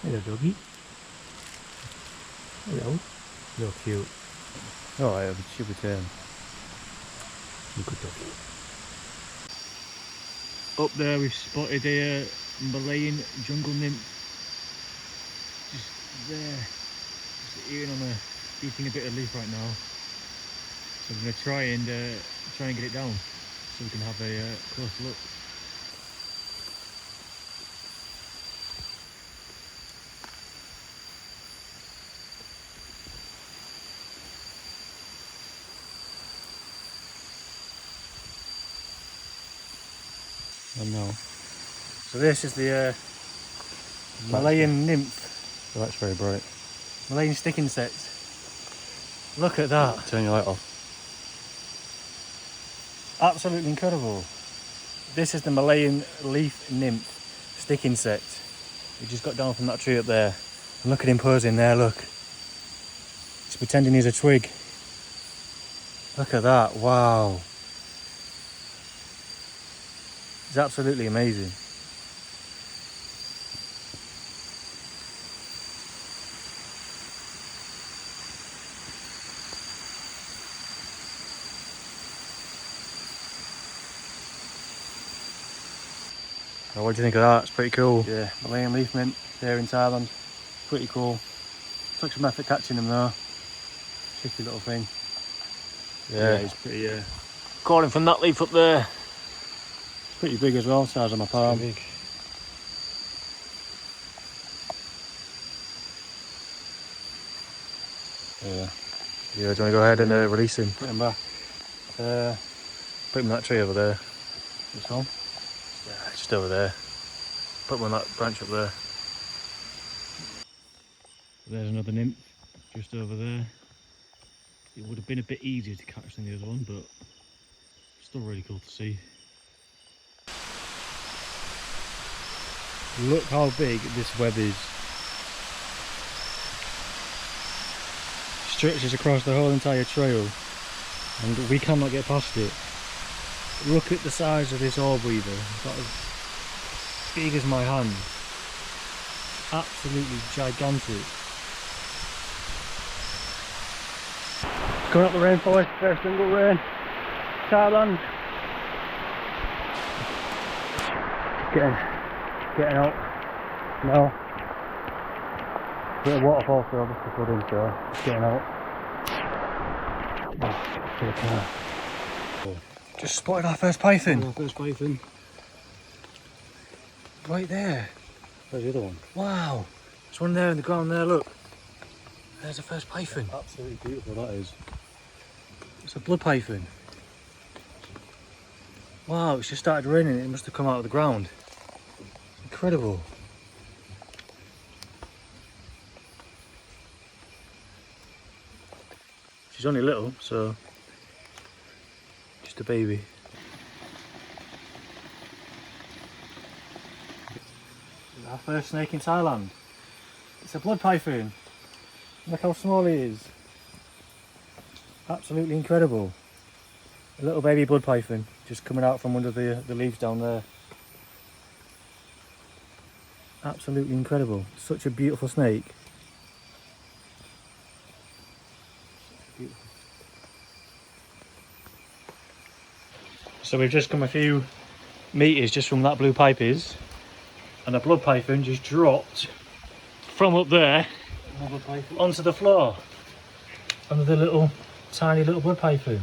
Hello, doggy. Hello. You're cute. Alright, she'll return. You're good doggy. Up there we've spotted a Malayan Jungle Nymph. Just there. Just eating a bit of leaf right now. So I'm going to try and get it down so we can have a close look. I know. So this is the Malayan Nymph. Oh, that's very bright. Malayan stick insect. Look at that. Turn your light off. Absolutely incredible. This is the Malayan leaf nymph stick insect. He just got down from that tree up there. And look at him posing there, look. He's pretending he's a twig. Look at that, wow. It's absolutely amazing. Oh, what do you think of that? It's pretty cool. Yeah, Malayan leaf nymph there in Thailand. Pretty cool. Took some effort catching them though. Tricky little thing. Yeah, he's pretty calling from that leaf up there. Pretty big as well, size of my palm. Big. Yeah. Yeah, do you want to go ahead and release him? Put him back. Put him in that tree over there. This one. Yeah, just over there. Put him on that branch up there. There's another nymph just over there. It would have been a bit easier to catch than the other one, but still really cool to see. Look how big this web is. Stretches across the whole entire trail and we cannot get past it. Look at the size of this orb weaver. It's got as big as my hand. Absolutely gigantic. Coming up the rainforest, first jungle rain, Thailand. Getting out now. Bit of waterfall still just to put in, so just getting out. Just spotted our first python. Our first python. Right there. Where's the other one? Wow. There's one there in the ground there, look. There's the first python. Absolutely beautiful that is. It's a blood python. Wow, it's just started raining. It must have come out of the ground. Incredible. She's only little, so just a baby. Our first snake in Thailand. It's a blood python. Look how small he is. Absolutely incredible. A little baby blood python just coming out from under the leaves down there. Absolutely incredible. Such a beautiful snake. Beautiful. So we've just come a few metres just from that blue pipies, and a blood python just dropped from up there onto the floor under the tiny little blood python.